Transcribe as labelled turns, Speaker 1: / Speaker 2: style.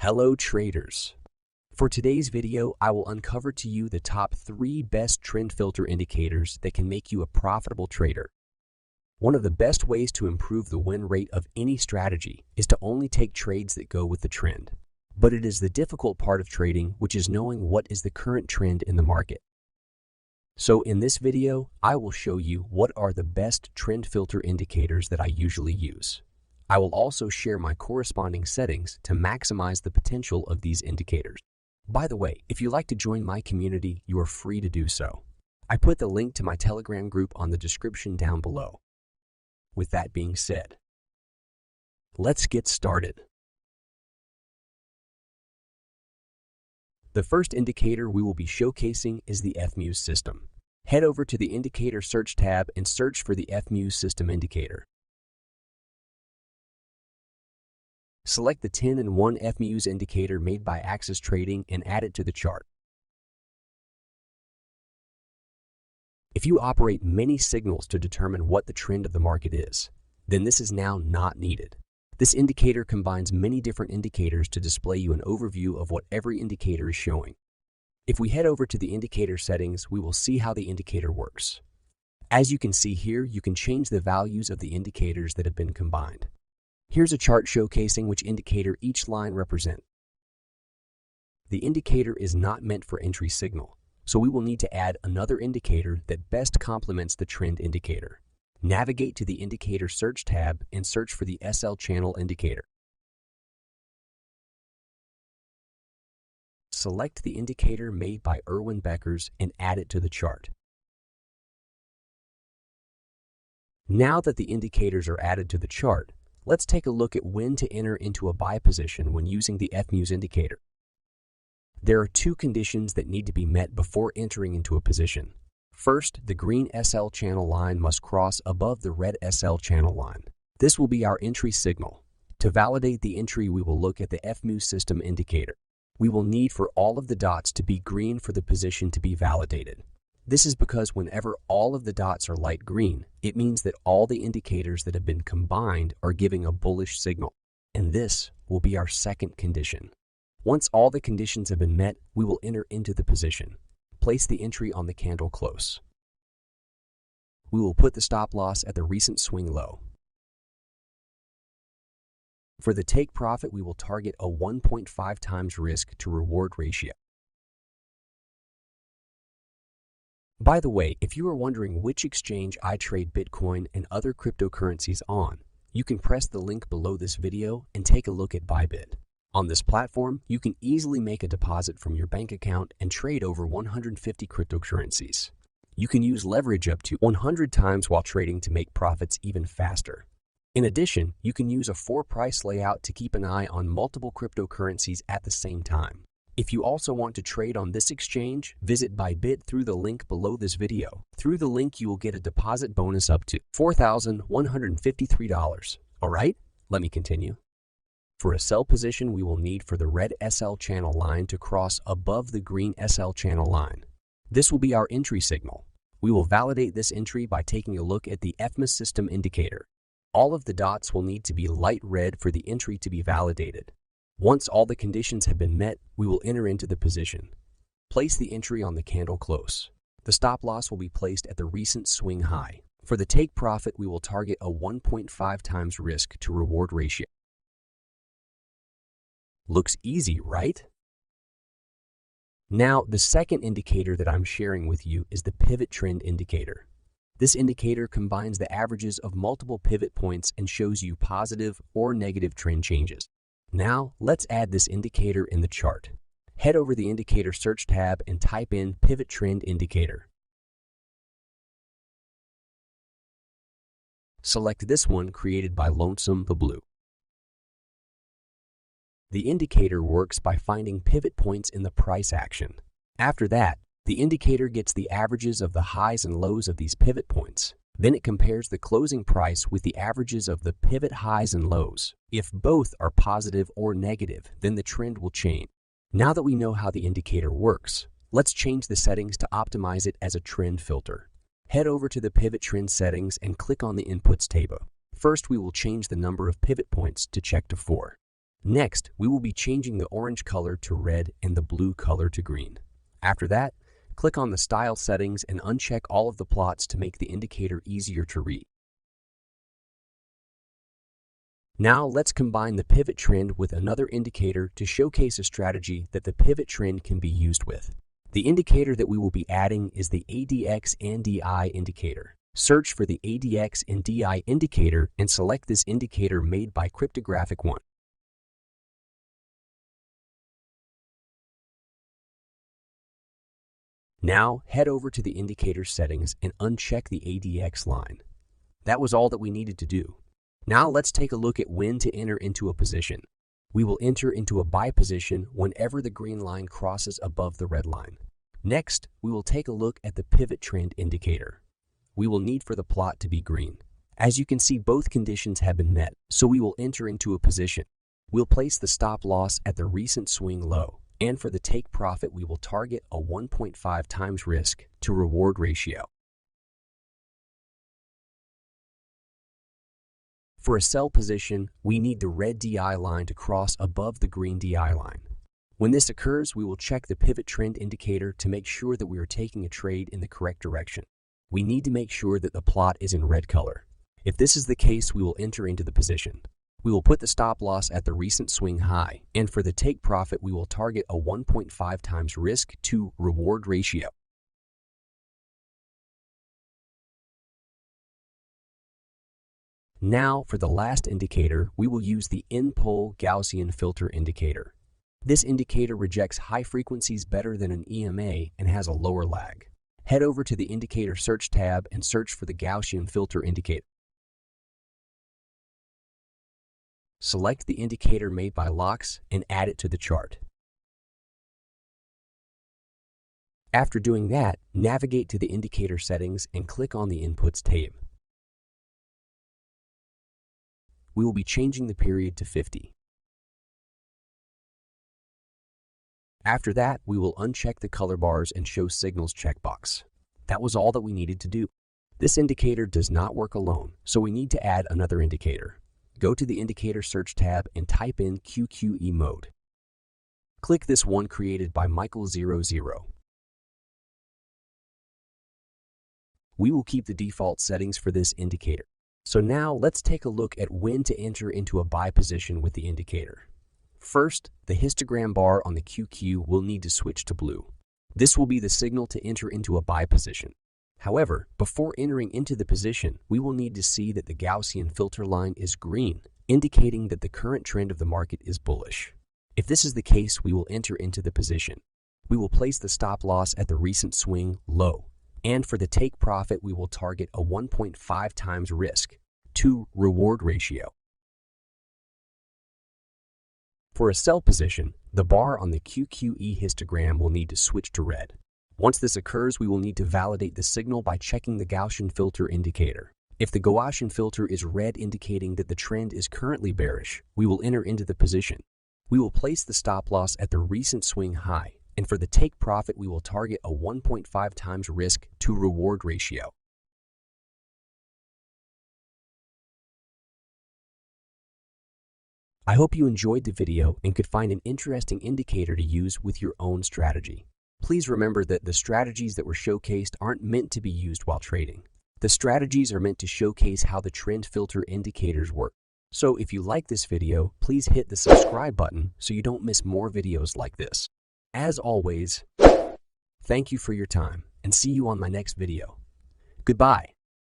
Speaker 1: Hello traders. For today's video, I will uncover to you the top 3 best trend filter indicators that can make you a profitable trader. One of the best ways to improve the win rate of any strategy is to only take trades that go with the trend. But it is the difficult part of trading, which is knowing what is the current trend in the market. So in this video, I will show you what are the best trend filter indicators that I usually use. I will also share my corresponding settings to maximize the potential of these indicators. By the way, if you'd like to join my community, you are free to do so. I put the link to my Telegram group on the description down below. With that being said, let's get started. The first indicator we will be showcasing is the FMUSE system. Head over to the Indicator Search tab and search for the FMUSE system indicator. Select the 10-in-1 FMUSE indicator made by Axis Trading and add it to the chart. If you operate many signals to determine what the trend of the market is, then this is now not needed. This indicator combines many different indicators to display you an overview of what every indicator is showing. If we head over to the indicator settings, we will see how the indicator works. As you can see here, you can change the values of the indicators that have been combined. Here's a chart showcasing which indicator each line represents. The indicator is not meant for entry signal, so we will need to add another indicator that best complements the trend indicator. Navigate to the Indicator Search tab and search for the SL Channel indicator. Select the indicator made by Erwin Beckers and add it to the chart. Now that the indicators are added to the chart, let's take a look at when to enter into a buy position when using the FMUSE indicator. There are 2 conditions that need to be met before entering into a position. First, the green SL channel line must cross above the red SL channel line. This will be our entry signal. To validate the entry, we will look at the FMUSE system indicator. We will need for all of the dots to be green for the position to be validated. This is because whenever all of the dots are light green, it means that all the indicators that have been combined are giving a bullish signal, and this will be our second condition. Once all the conditions have been met, we will enter into the position. Place the entry on the candle close. We will put the stop loss at the recent swing low. For the take profit, we will target a 1.5 times risk to reward ratio. By the way, if you are wondering which exchange I trade Bitcoin and other cryptocurrencies on, you can press the link below this video and take a look at Bybit. On this platform, you can easily make a deposit from your bank account and trade over 150 cryptocurrencies. You can use leverage up to 100 times while trading to make profits even faster. In addition, you can use a 4-price layout to keep an eye on multiple cryptocurrencies at the same time. If you also want to trade on this exchange, visit Bybit through the link below this video. Through the link, you will get a deposit bonus up to $4,153. Alright, let me continue. For a sell position, we will need for the red SL channel line to cross above the green SL channel line. This will be our entry signal. We will validate this entry by taking a look at the FMUSE system indicator. All of the dots will need to be light red for the entry to be validated. Once all the conditions have been met, we will enter into the position. Place the entry on the candle close. The stop loss will be placed at the recent swing high. For the take profit, we will target a 1.5 times risk to reward ratio. Looks easy, right? Now, the second indicator that I'm sharing with you is the pivot trend indicator. This indicator combines the averages of multiple pivot points and shows you positive or negative trend changes. Now, let's add this indicator in the chart. Head over the Indicator Search tab and type in Pivot Trend Indicator. Select this one created by Lonesome the Blue. The indicator works by finding pivot points in the price action. After that, the indicator gets the averages of the highs and lows of these pivot points. Then it compares the closing price with the averages of the pivot highs and lows. If both are positive or negative, then the trend will change. Now that we know how the indicator works, let's change the settings to optimize it as a trend filter. Head over to the pivot trend settings and click on the inputs table. First, we will change the number of pivot points to check to 4. Next, we will be changing the orange color to red and the blue color to green. After that, click on the style settings and uncheck all of the plots to make the indicator easier to read. Now let's combine the pivot trend with another indicator to showcase a strategy that the pivot trend can be used with. The indicator that we will be adding is the ADX and DI indicator. Search for the ADX and DI indicator and select this indicator made by Cryptographic One. Now head over to the indicator settings and uncheck the ADX line. That was all that we needed to do. Now let's take a look at when to enter into a position. We will enter into a buy position whenever the green line crosses above the red line. Next, we will take a look at the pivot trend indicator. We will need for the plot to be green. As you can see, both conditions have been met, so we will enter into a position. We'll place the stop loss at the recent swing low, and for the take profit, we will target a 1.5 times risk to reward ratio. For a sell position, we need the red DI line to cross above the green DI line. When this occurs, we will check the pivot trend indicator to make sure that we are taking a trade in the correct direction. We need to make sure that the plot is in red color. If this is the case, we will enter into the position. We will put the stop loss at the recent swing high, and for the take profit, we will target a 1.5 times risk to reward ratio. Now, for the last indicator, we will use the in-pole Gaussian filter indicator. This indicator rejects high frequencies better than an EMA and has a lower lag. Head over to the Indicator Search tab and search for the Gaussian filter indicator. Select the indicator made by Lox and add it to the chart. After doing that, navigate to the indicator settings and click on the Inputs tab. We will be changing the period to 50. After that, we will uncheck the color bars and show signals checkbox. That was all that we needed to do. This indicator does not work alone, so we need to add another indicator. Go to the Indicator Search tab and type in QQE mode. Click this one created by Michael00. We will keep the default settings for this indicator. So now let's take a look at when to enter into a buy position with the indicator. First, the histogram bar on the QQ will need to switch to blue. This will be the signal to enter into a buy position. However, before entering into the position, we will need to see that the Gaussian filter line is green, indicating that the current trend of the market is bullish. If this is the case, we will enter into the position. We will place the stop loss at the recent swing low, and for the take profit, we will target a 1.5 times risk to reward ratio. For a sell position, the bar on the QQE histogram will need to switch to red. Once this occurs, we will need to validate the signal by checking the Gaussian filter indicator. If the Gaussian filter is red, indicating that the trend is currently bearish, we will enter into the position. We will place the stop loss at the recent swing high, and for the take profit, we will target a 1.5 times risk to reward ratio. I hope you enjoyed the video and could find an interesting indicator to use with your own strategy. Please remember that the strategies that were showcased aren't meant to be used while trading. The strategies are meant to showcase how the trend filter indicators work. So if you like this video, please hit the subscribe button so you don't miss more videos like this. As always, thank you for your time and see you on my next video. Goodbye.